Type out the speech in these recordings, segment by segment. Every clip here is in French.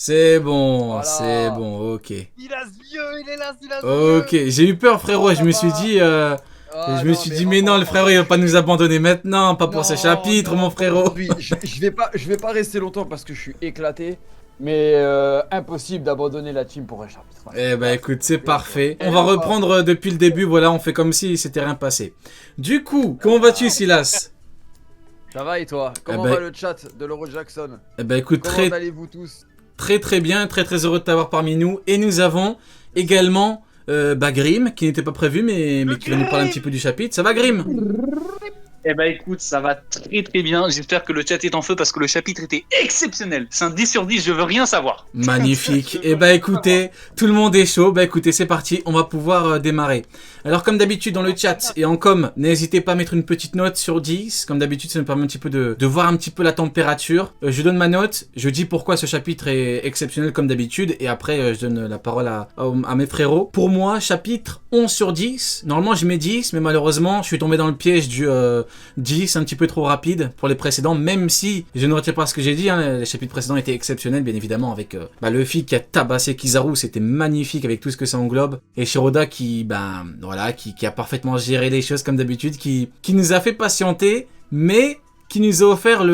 C'est Voilà. bon, ok. Il a ce vieux, il est là, il a ce Ok, vieux. j'ai eu peur frérot, Oh je là me suis bas. dit... Ah Je me non, suis mais dit, mais non, le frérot, il va pas nous abandonner maintenant, pas pour ce non, chapitre, mon non, pas frérot. aujourd'hui. Je vais pas rester longtemps parce que je suis éclaté. Mais impossible d'abandonner la team pour un chapitre. Ouais. Eh ben Là, écoute, c'est là, quoi. parfait. On Et va ou pas. reprendre depuis le début, voilà, on fait comme si c'était rien passé. Du coup, comment vas-tu, Ah, Silas? ça va et toi? Eh Comment ben, va le chat de l'Euro Jackson? écoute, Comment allez-vous tous? très bien, très heureux de t'avoir parmi nous. Et nous avons également Grim, qui n'était pas prévu, mais qui va nous parler un petit peu du chapitre. Ça va, Grim? Eh ben écoute, ça va très bien. J'espère que le chat est en feu parce que le chapitre était exceptionnel. C'est un 10 sur 10, je veux rien savoir. Magnifique. Je Et veux bah rien savoir. écoutez, tout le monde est chaud. Bah écoutez, c'est parti, on va pouvoir démarrer. Alors comme d'habitude dans le chat et en com, n'hésitez pas à mettre une petite note sur 10. Comme d'habitude, ça nous permet un petit peu de voir un petit peu la température. Je donne ma note, je dis pourquoi ce chapitre est exceptionnel comme d'habitude et après je donne la parole à mes frérots. Pour moi, chapitre 11 sur 10. Normalement, je mets 10, mais malheureusement, je suis tombé dans le piège du 10, un petit peu trop rapide pour les précédents, même si je ne retiens pas ce que j'ai dit, hein, les chapitres précédents étaient exceptionnels, bien évidemment, avec Luffy qui a tabassé Kizaru, c'était magnifique avec tout ce que ça englobe, et Shiroda qui, voilà, qui a parfaitement géré les choses comme d'habitude, qui nous a fait patienter, mais qui nous a offert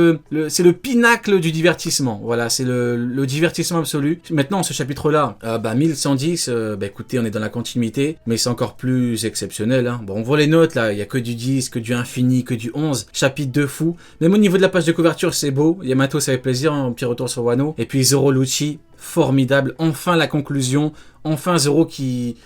c'est le pinacle du divertissement. Voilà, c'est le divertissement absolu. Maintenant, ce chapitre-là, 1110, écoutez, on est dans la continuité, mais c'est encore plus exceptionnel. Hein. Bon, on voit les notes, là, il y a que du 10, que du infini, que du 11. Chapitre de fou. Même au niveau de la page de couverture, c'est beau. Yamato, ça fait plaisir, hein, un petit retour sur Wano. Et puis Zoro Lucci, formidable. Enfin, la conclusion. Enfin, Zoro qui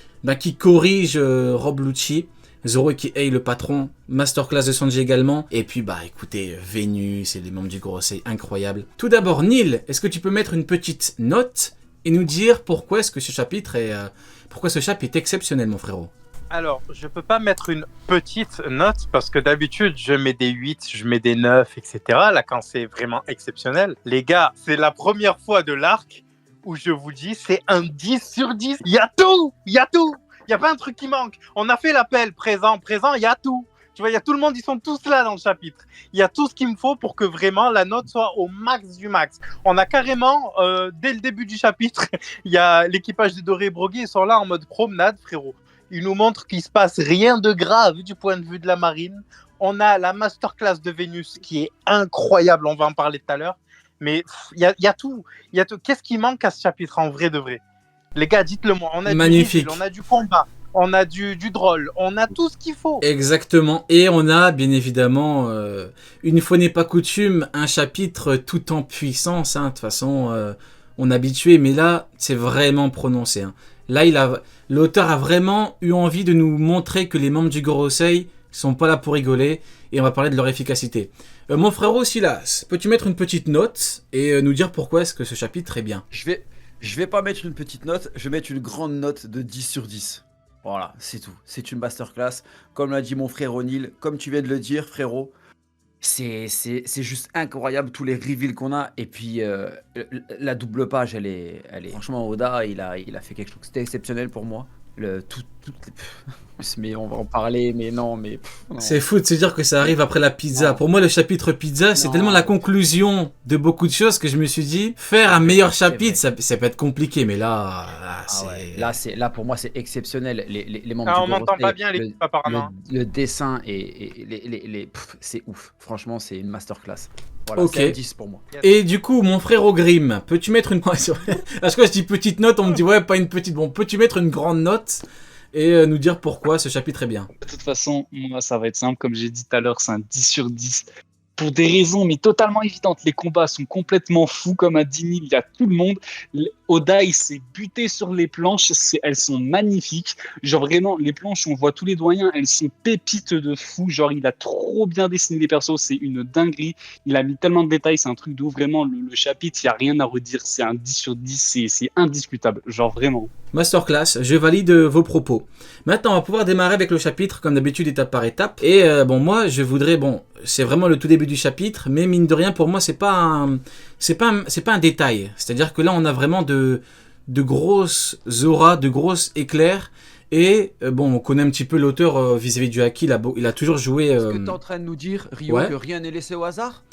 corrige Rob Lucci. Zoro qui haït le patron, masterclass de Sanji également, et puis écoutez, Vénus et les membres du Gorosei, incroyable. Tout d'abord, Neil, est-ce que tu peux mettre une petite note et nous dire pourquoi est-ce que ce chapitre est exceptionnel, mon frérot? Alors, je peux pas mettre une petite note parce que d'habitude, je mets des 8, je mets des 9, etc. Là, quand c'est vraiment exceptionnel. Les gars, c'est la première fois de l'arc où je vous dis, c'est un 10 sur 10. Il y a tout. Il y a tout. Il n'y a pas un truc qui manque. On a fait l'appel présent, il y a tout. Tu vois, il y a tout le monde, ils sont tous là dans le chapitre. Il y a tout ce qu'il me faut pour que vraiment la note soit au max du max. On a carrément, dès le début du chapitre, il y a l'équipage de Doré et Broggy, ils sont là en mode promenade, frérot. Ils nous montrent qu'il se passe rien de grave du point de vue de la marine. On a la masterclass de Vénus qui est incroyable, on va en parler tout à l'heure. Mais il y a tout. Qu'est-ce qui manque à ce chapitre en vrai de vrai? Les gars, dites-le moi. On a Magnifique. du reveal, on a du combat, on a du drôle, on a tout ce qu'il faut. Exactement. Et on a, bien évidemment, une fois n'est pas coutume, un chapitre tout en puissance. Hein. De toute façon, on est habitué, mais là, c'est vraiment prononcé. Hein. Là, l'auteur a vraiment eu envie de nous montrer que les membres du Gorosei sont pas là pour rigoler, et on va parler de leur efficacité. Mon frérot Silas, peux-tu mettre une petite note et nous dire pourquoi est-ce que ce chapitre est bien? Je vais pas mettre une petite note, je vais mettre une grande note de 10 sur 10. Voilà, c'est tout. C'est une masterclass. Comme l'a dit mon frère O'Neill, comme tu viens de le dire, frérot, c'est juste incroyable tous les reveals qu'on a. Et puis, la double page, elle est... Franchement, Oda, il a fait quelque chose. C'était exceptionnel pour moi. Mais on va en parler, mais non, mais... non. C'est fou de se dire que ça arrive après la pizza. Non. Pour moi, le chapitre pizza, c'est Non. tellement la conclusion de beaucoup de choses que je me suis dit, faire un meilleur chapitre, ça peut être compliqué, mais là, c'est... Là, pour moi, c'est exceptionnel. Les membres Ah, du on m'entend Gorosei, pas bien, l'équipe, apparemment. le dessin et c'est ouf. Franchement, c'est une masterclass. Voilà, Ok. c'est un 10 pour moi. Et du coup, mon frère au Grim, peux-tu mettre une... À chaque fois, je dis petite note, on me dit, ouais, pas une petite... Bon, peux-tu mettre une grande note et nous dire pourquoi ce chapitre est bien? De toute façon, moi, ça va être simple. Comme j'ai dit tout à l'heure, c'est un 10 sur 10. Pour des raisons, mais totalement évidentes. Les combats sont complètement fous, comme a dit Neil, il y a tout le monde. Oda, il s'est buté sur les planches, elles sont magnifiques. Genre vraiment, les planches, on voit tous les doyens, elles sont pépites de fou. Genre, il a trop bien dessiné les persos, c'est une dinguerie. Il a mis tellement de détails, c'est un truc de ouf. Vraiment, le chapitre, il n'y a rien à redire. C'est un 10 sur 10, c'est indiscutable. Genre vraiment. Masterclass, je valide vos propos. Maintenant, on va pouvoir démarrer avec le chapitre, comme d'habitude, étape par étape. Et moi, je voudrais, c'est vraiment le tout début du chapitre, mais mine de rien, pour moi, c'est pas un détail. C'est-à-dire que là, on a vraiment de grosses auras, de grosses éclairs. Et on connaît un petit peu l'auteur vis-à-vis du Haki, il a toujours joué... Est-ce que tu es en train de nous dire, Rio, ouais. que rien n'est laissé au hasard?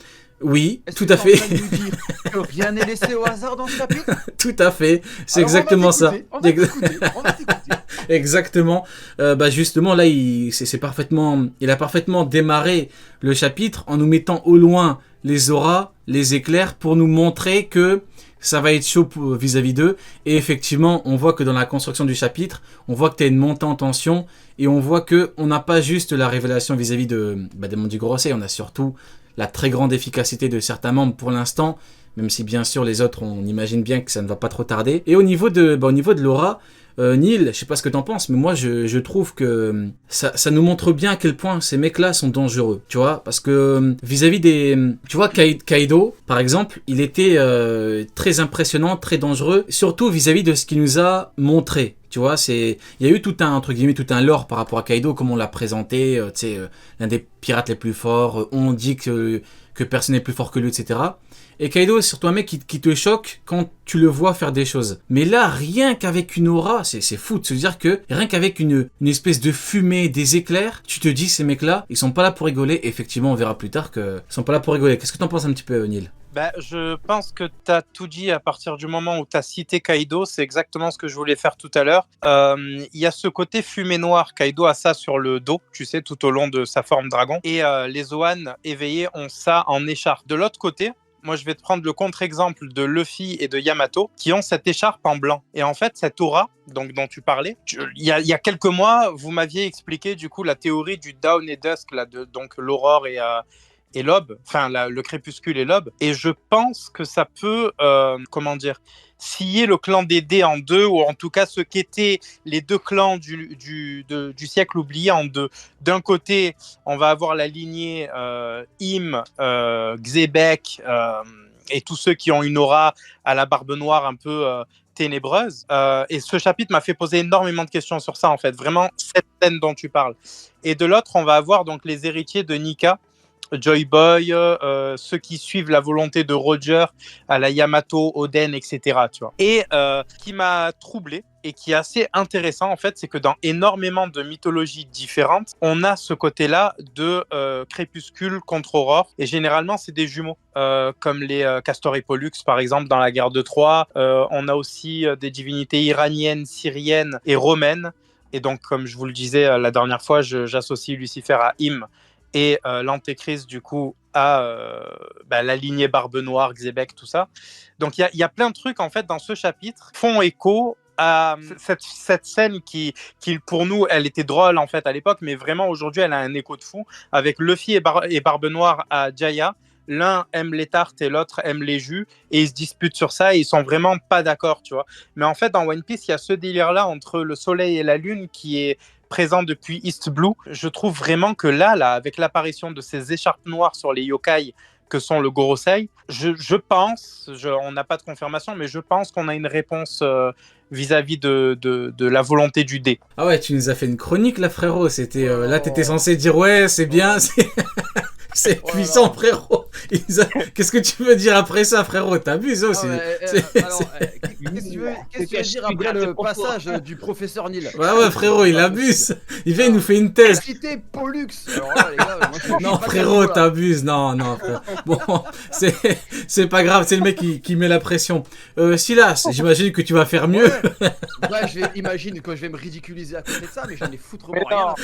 Oui, Est-ce tout que à t'es en fait. train de nous dire que rien n'est laissé au hasard dans ce chapitre? Tout à fait. C'est Alors, exactement ça. On va t'écouter, on va t'écouter. Exactement. Bah justement là, c'est parfaitement, il a parfaitement démarré le chapitre en nous mettant au loin les auras, les éclairs pour nous montrer que ça va être chaud vis-à-vis d'eux. Et effectivement, on voit que dans la construction du chapitre, on voit que tu as une montée en tension et on voit que on n'a pas juste la révélation vis-à-vis des membres du Gorosei, on a surtout la très grande efficacité de certains membres pour l'instant, même si bien sûr les autres, on imagine bien que ça ne va pas trop tarder. Et au niveau de l'aura, Neil, je sais pas ce que t'en penses, mais moi je trouve que ça nous montre bien à quel point ces mecs-là sont dangereux, tu vois, parce que vis-à-vis tu vois, Kaido, par exemple, il était très impressionnant, très dangereux, surtout vis-à-vis de ce qu'il nous a montré. Tu vois, il y a eu tout un lore par rapport à Kaido, comme on l'a présenté, tu sais, l'un des pirates les plus forts, on dit que personne n'est plus fort que lui, etc. Et Kaido, c'est surtout un mec qui te choque quand tu le vois faire des choses. Mais là, rien qu'avec une aura, c'est fou de se dire que rien qu'avec une espèce de fumée, des éclairs, tu te dis, ces mecs-là, ils sont pas là pour rigoler. Et effectivement, on verra plus tard qu'ils sont pas là pour rigoler. Qu'est-ce que t'en penses un petit peu, Neil? Bah, je pense que tu as tout dit à partir du moment où tu as cité Kaido. C'est exactement ce que je voulais faire tout à l'heure. Il y a ce côté fumée noire. Kaido a ça sur le dos, tu sais, tout au long de sa forme dragon. Et les Zoan éveillés ont ça en écharpe. De l'autre côté, moi, je vais te prendre le contre-exemple de Luffy et de Yamato qui ont cette écharpe en blanc. Et en fait, cette aura donc, dont tu parlais, il y a quelques mois, vous m'aviez expliqué du coup la théorie du Dawn et Dusk, là, donc l'aurore et l'aube, enfin le crépuscule et l'aube. Et je pense que ça peut, scier le clan des dés en deux, ou en tout cas ce qu'étaient les deux clans du siècle oublié en deux. D'un côté, on va avoir la lignée Im, Xebec et tous ceux qui ont une aura à la barbe noire un peu ténébreuse. Et ce chapitre m'a fait poser énormément de questions sur ça, en fait. Vraiment, cette scène dont tu parles. Et de l'autre, on va avoir donc les héritiers de Nika, Joy Boy, ceux qui suivent la volonté de Roger à la Yamato, Oden, etc. Tu vois. Et ce qui m'a troublé et qui est assez intéressant, en fait, c'est que dans énormément de mythologies différentes, on a ce côté-là de crépuscule contre aurore. Et généralement, c'est des jumeaux, comme les Castor et Pollux, par exemple, dans la guerre de Troie. On a aussi des divinités iraniennes, syriennes et romaines. Et donc, comme je vous le disais la dernière fois, j'associe Lucifer à Im, et l'antéchrist du coup à la lignée barbe noire, Xebec, tout ça. Donc il y a plein de trucs en fait dans ce chapitre qui font écho à cette scène qui pour nous elle était drôle en fait à l'époque, mais vraiment aujourd'hui elle a un écho de fou avec Luffy et Barbe Noire à Jaya. L'un aime les tartes et l'autre aime les jus, et ils se disputent sur ça et ils sont vraiment pas d'accord, tu vois. Mais en fait dans One Piece il y a ce délire là entre le soleil et la lune qui est présent depuis East Blue. Je trouve vraiment que là, avec l'apparition de ces écharpes noires sur les yokai que sont le Gorosei, je pense, on n'a pas de confirmation, mais je pense qu'on a une réponse vis-à-vis de la volonté du dé. Ah ouais, tu nous as fait une chronique là, frérot. C'était là, t'étais censé dire ouais, c'est bien, c'est puissant, frérot. Qu'est-ce que tu veux dire après ça, frérot? T'abuses aussi. Qu'est-ce que tu veux dire après le passage du professeur Neil? Ouais, frérot, il abuse. Il vient, il nous fait une thèse. Cité Pollux. Alors là, les gars, moi, non, frérot, t'abuses. Non, frère. Bon, c'est pas grave, c'est le mec qui met la pression. Silas, j'imagine que tu vas faire mieux. Ouais, j'imagine que je vais me ridiculiser à côté de ça, mais j'en ai foutrement rien.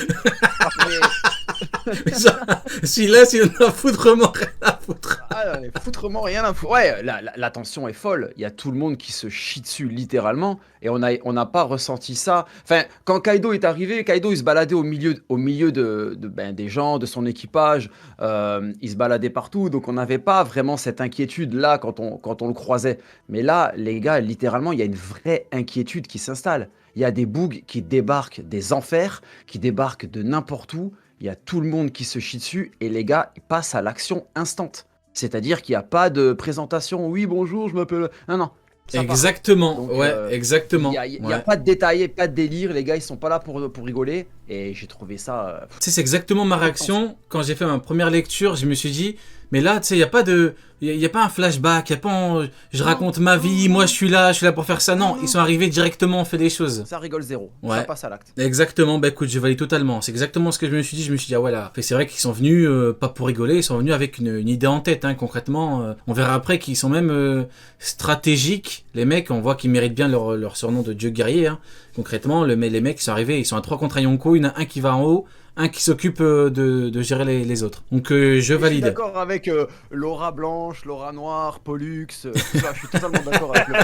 Silas, il en a foutrement rien à foutre. Ah, foutrement rien à foutre. Ouais, la tension est folle. Il y a tout le monde qui se chie dessus littéralement, et on n'a pas ressenti ça. Enfin, quand Kaido est arrivé, Kaido il se baladait au milieu des gens, de son équipage. Il se baladait partout, donc on n'avait pas vraiment cette inquiétude là quand on le croisait. Mais là, les gars, littéralement, il y a une vraie inquiétude qui s'installe. Il y a des bougs qui débarquent des enfers, qui débarquent de n'importe où. Il y a tout le monde qui se chie dessus, et les gars, ils passent à l'action instante. C'est-à-dire qu'il n'y a pas de présentation. Oui, bonjour, je m'appelle... Non. Exactement, donc, ouais, exactement. Il n'y a pas de détail, pas de délire. Les gars, ils sont pas là pour rigoler. Et j'ai trouvé ça. Tu sais, c'est exactement ma réaction quand j'ai fait ma première lecture. Je me suis dit, mais là, tu sais, il n'y a pas de. Il y a pas un flashback, il y a pas je raconte ma vie, moi je suis là pour faire ça. Non, ils sont arrivés directement, on fait des choses. Ça rigole zéro. Ouais. Ça passe à l'acte. Exactement, bah écoute, je valide totalement. C'est exactement ce que je me suis dit. Je me suis dit, ah ouais, là. C'est vrai qu'ils sont venus, pas pour rigoler, ils sont venus avec une idée en tête, hein, concrètement. On verra après qu'ils sont même stratégiques. Les mecs, on voit qu'ils méritent bien leur surnom de dieu guerrier. Hein. Concrètement, les mecs, ils sont arrivés, ils sont à 3 contre un Yonko, il y en a un qui va en haut, un qui s'occupe de gérer les autres. Donc je valide. Je suis d'accord avec Laura Blanche, Laura Noire, Pollux, tout ça, je suis totalement d'accord avec le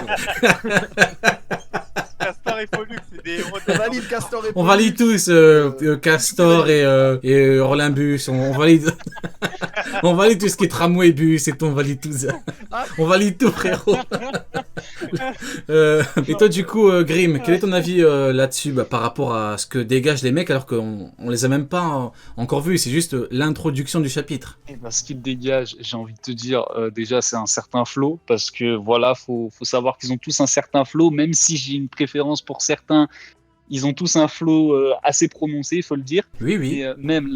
Castor et Pollux, c'est des héros On valide Castor et Pollux. On valide tous Castor et Orlimbus, on valide. On valide tout ce qui est tramway et bus et tout, on valide tout ça. On valide tout, frérot. Et toi, du coup, Grim, quel est ton avis là-dessus par rapport à ce que dégagent les mecs alors qu'on les a même pas encore vus, c'est juste l'introduction du chapitre. Et ben, ce qu'ils dégagent, j'ai envie de te dire, déjà, c'est un certain flow, parce que voilà, faut savoir qu'ils ont tous un certain flow, même si j'ai une préférence pour certains, ils ont tous un flow assez prononcé, il faut le dire. Oui, oui. Et même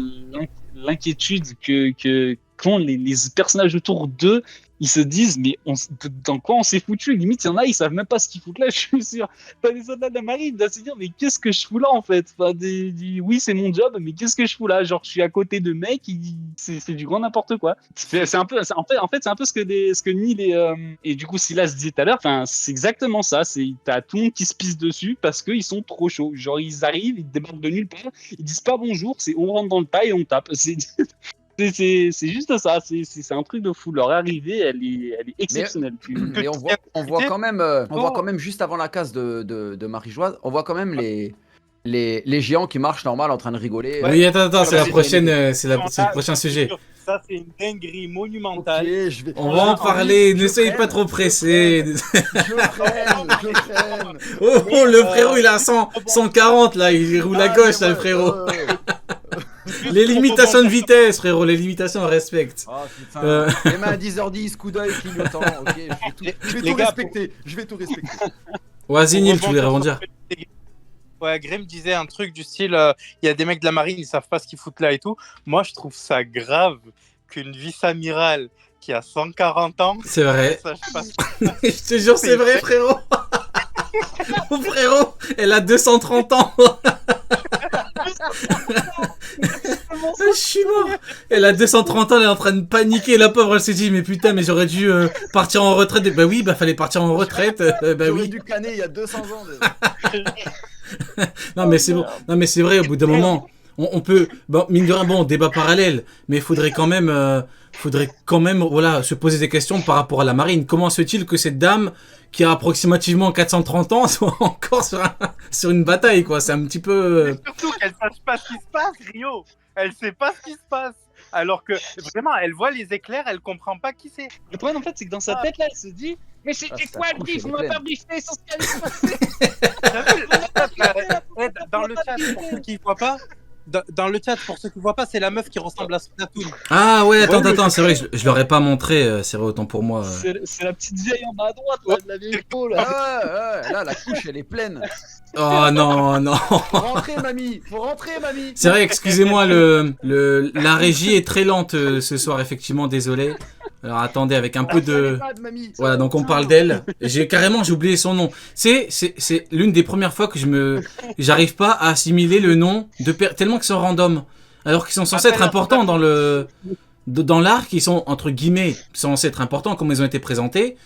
l'inquiétude que quand les personnages autour d'eux, ils se disent, mais dans quoi on s'est foutu? Limite, il y en a, ils savent même pas ce qu'ils foutent là, je suis sûr. T'as les soldats de la marine, ils doivent se dire, mais qu'est-ce que je fous là, en fait? Enfin, oui, c'est mon job, mais qu'est-ce que je fous là? Genre, je suis à côté de mecs, c'est du grand n'importe quoi. C'est un peu, en fait, c'est un peu ce que Neil et du coup, Silas disait tout à l'heure, enfin, c'est exactement ça. T'as tout le monde qui se pisse dessus parce qu'ils sont trop chauds. Genre, ils arrivent, ils débarquent de nulle part, ils disent pas bonjour, on rentre dans le tas et on tape. C'est juste ça, c'est un truc de fou. Leur arrivée, elle est exceptionnelle. Mais on voit quand même juste avant la case de Marie-Joise, on voit quand même les géants qui marchent normal en train de rigoler. Oui, attends, c'est la prochaine, c'est le prochain sujet. Ça, c'est une dinguerie monumentale. Okay, on va en parler, ne soyez pas trop pressés. Je traîne. Oh, le frérot, il a 140 là, il roule à gauche là, le frérot. Les limitations de vitesse, frérot, les limitations, on respecte. Oh putain, les mains à 10h10, coup d'œil, clignotant, ok, je vais tout respecter. Vas-y, Neil, tu voulais rebondir. Ouais, Grim disait un truc du style, il y a des mecs de la marine, ils savent pas ce qu'ils foutent là et tout. Moi, je trouve ça grave qu'une vice-amirale qui a 140 ans... C'est vrai. Ça, je te jure, c'est vrai, frérot. Oh, frérot, elle a 230 ans. Je suis mort. Elle a 230 ans, elle est en train de paniquer, la pauvre, elle s'est dit mais putain, mais j'aurais dû partir en retraite. Bah oui, fallait partir en retraite. Bah j'aurais oui. dû canner il y a 200 ans déjà. Non mais c'est bon. Non mais c'est vrai, au bout d'un moment, on peut, bon, mine de rien, bon, débat parallèle, mais il faudrait quand même voilà, se poser des questions par rapport à la marine. Comment se fait-il que cette dame qui a approximativement 430 ans soit encore sur une bataille, quoi? C'est un petit peu... Mais surtout qu'elle sache pas ce qui se passe, Rio. Elle sait pas ce qui se passe. Alors que, vraiment, elle voit les éclairs, elle comprend pas qui c'est. Le problème, en fait, c'est que dans sa tête, là, elle se dit, mais c'était quoi le brief? On m'a pas briefé sur ce qui allait se passer. Dans le chat, pour ceux qui voient pas... Dans le chat, pour ceux qui voient pas, c'est la meuf qui ressemble à Splatoon. Ah ouais, attends, c'est vrai, je l'aurais pas montré, c'est vrai, autant pour moi. C'est la petite vieille en bas à droite, là, de la vieille peau, là. Ouais, là, la couche, elle est pleine. Oh non. Faut rentrer, mamie. C'est vrai, excusez-moi, la régie est très lente ce soir, effectivement, désolé. Alors attendez, avec un peu de... Voilà, donc on parle d'elle. J'ai oublié son nom. C'est l'une des premières fois que j'arrive pas à assimiler le nom tellement qu'ils sont random. Alors qu'ils sont censés être importants dans l'arc, ils sont, entre guillemets, censés être importants comme ils ont été présentés.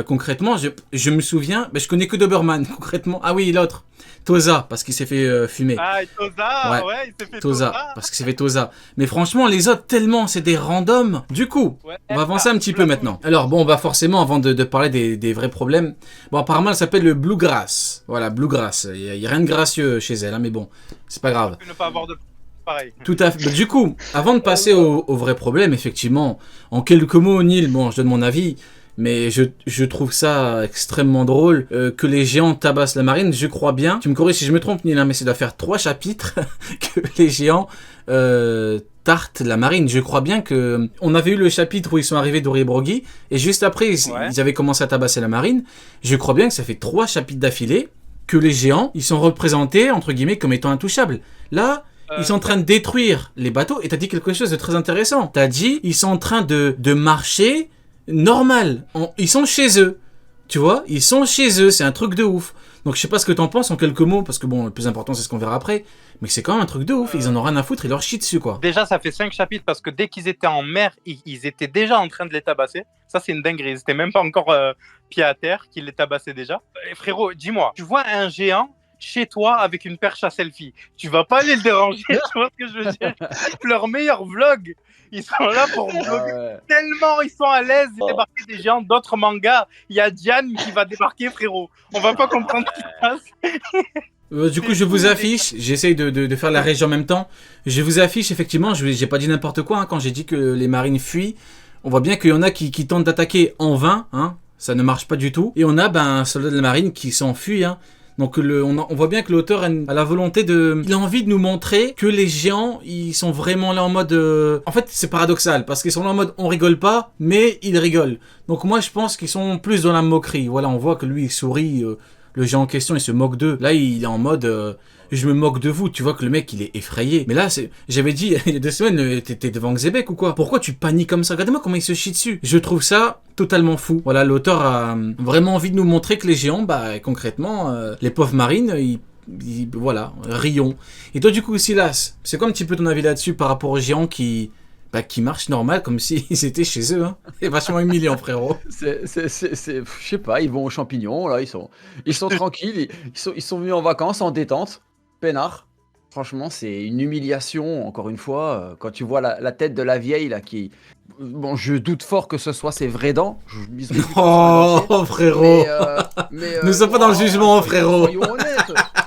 Concrètement, je me souviens, je connais que Doberman, concrètement. Ah oui, l'autre, Toza, parce qu'il s'est fait fumer. Ah, Toza, ouais, il s'est fait Toza, parce qu'il s'est fait Toza. Mais franchement, les autres, tellement, c'est des randoms. Du coup, on va avancer un petit peu maintenant. Alors bon, on va forcément, avant de parler des vrais problèmes, bon, apparemment, elle s'appelle le Bluegrass. Voilà, Bluegrass. Il n'y a rien de gracieux chez elle, hein, mais bon, c'est pas grave. Ne pas avoir de... Pareil. Tout à fait. Du coup, avant de passer au vrai problème, effectivement, en quelques mots, Neil, bon, je donne mon avis. Mais je trouve ça extrêmement drôle que les géants tabassent la marine. Je crois bien, tu me corriges si je me trompe, Nina, mais ça doit faire 3 chapitres que les géants tartent la marine. Je crois bien que on avait eu le chapitre où ils sont arrivés d'Oribrogui et juste après ils avaient commencé à tabasser la marine. Je crois bien que ça fait 3 chapitres d'affilée que les géants, ils sont représentés, entre guillemets, comme étant intouchables. Là, ils sont en train de détruire les bateaux, et t'as dit quelque chose de très intéressant. T'as dit, ils sont en train de marcher normal. Ils sont chez eux. Tu vois, ils sont chez eux, c'est un truc de ouf. Donc je sais pas ce que t'en penses en quelques mots, parce que bon, le plus important c'est ce qu'on verra après, mais c'est quand même un truc de ouf, ils en ont rien à foutre, ils leur chient dessus quoi. Déjà, ça fait 5 chapitres parce que dès qu'ils étaient en mer, ils étaient déjà en train de les tabasser. Ça, c'est une dinguerie. Ils étaient même pas encore pied à terre qu'ils les tabassaient déjà. Et frérot, dis-moi, tu vois un géant chez toi avec une perche à selfie, tu vas pas aller le déranger, tu vois ce que je veux dire? Leur meilleur vlog, ils sont là pour vlogger. Tellement ils sont à l'aise de débarquer des géants d'autres mangas. Il y a Diane qui va débarquer, frérot. On va pas comprendre ce qui se passe. Du coup, je vous affiche, j'essaye de faire la régie en même temps. Je vous affiche, effectivement, j'ai pas dit n'importe quoi hein, quand j'ai dit que les marines fuient. On voit bien qu'il y en a qui tentent d'attaquer en vain, hein, ça ne marche pas du tout. Et on a un soldat de la marine qui s'enfuit. Hein. Donc on voit bien que l'auteur a la volonté il a envie de nous montrer que les géants, ils sont vraiment là en mode... En fait, c'est paradoxal, parce qu'ils sont là en mode on rigole pas, mais ils rigolent. Donc moi, je pense qu'ils sont plus dans la moquerie. Voilà, on voit que lui, il sourit... Le géant en question, il se moque d'eux. Là, il est en mode je me moque de vous. Tu vois que le mec, il est effrayé. Mais là, j'avais dit il y a 2 semaines, t'étais devant Xebec ou quoi? Pourquoi tu paniques comme ça? Regardez-moi comment il se chie dessus. Je trouve ça totalement fou. Voilà, l'auteur a vraiment envie de nous montrer que les géants, concrètement, les pauvres marines, voilà, rions. Et toi, du coup, Silas, c'est quoi un petit peu ton avis là-dessus par rapport aux géants qui marchent normal comme s'ils étaient chez eux, hein. C'est vachement humiliant, frérot. Je sais pas, ils vont aux champignons, là, ils sont tranquilles, ils sont venus en vacances, en détente, peinard. Franchement, c'est une humiliation, encore une fois, quand tu vois la tête de la vieille, là, qui... Bon, je doute fort que ce soit ses vraies dents. Oh, frérot nous sommes pas dans le jugement, frérot.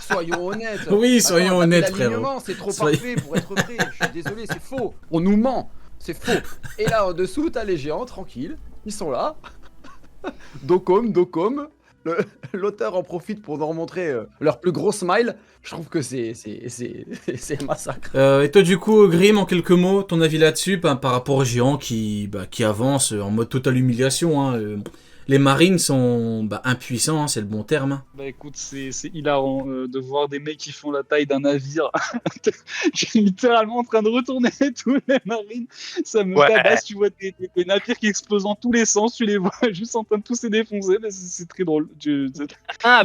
Soyons honnêtes. Oui, soyons honnêtes, frérot. C'est trop parfait pour être vrai, je suis désolé, c'est faux. On nous ment, c'est faux. Et là, en dessous, t'as les géants, tranquilles, ils sont là. Docom. L'auteur en profite pour nous remontrer leur plus gros smile. Je trouve que c'est un massacre. Et toi, du coup, Grim, en quelques mots, ton avis là-dessus par rapport aux géants qui avancent en mode totale humiliation. Hein, les marines sont impuissants, hein, c'est le bon terme. Hein. Bah écoute, c'est hilarant de voir des mecs qui font la taille d'un navire. Je suis littéralement en train de retourner tous les marines. Ça me tabasse, tu vois des navires qui explosent dans tous les sens, tu les vois juste en train de tous se défoncer. C'est très drôle. Ils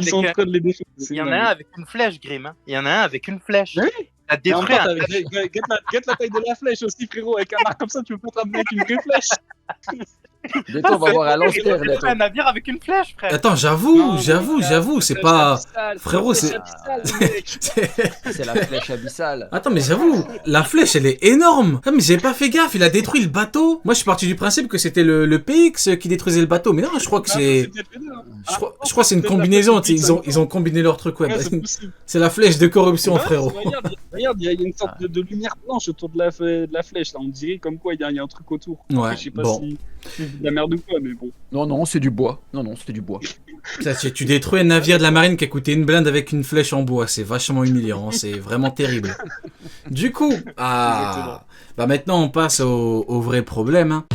sont en train de les défoncer. Il y en a un avec une flèche, Grim. Hein. Il y en a un avec une flèche. Oui. T'as des frères. Get la taille de la flèche aussi, frérot. Avec un arc comme ça, tu peux pas te ramener avec une vraie flèche. Bientôt, on va voir un lance-pierre. C'est un navire avec une flèche, frère. Attends, j'avoue, c'est pas... Frérot, c'est... C'est la flèche abyssale. Attends, mais j'avoue, la flèche, elle est énorme. Ah, mais j'avais pas fait gaffe, il a détruit le bateau. Moi, je suis parti du principe que c'était le PX qui détruisait le bateau. Mais non, je crois que c'est... Je crois que c'est une combinaison. Ils ont combiné leur truc, ouais. C'est la flèche de corruption, frérot. Regarde, il y a une sorte de lumière blanche autour de la flèche. Là, on dirait comme quoi il y a un truc autour. Ouais, je sais pas si c'est de la merde ou quoi, mais bon. Non, c'est du bois. Non, c'était du bois. Tu détruis un navire de la marine qui a coûté une blinde avec une flèche en bois. C'est vachement humiliant. Hein, c'est vraiment terrible. Du coup, maintenant on passe au vrai problème. Hein.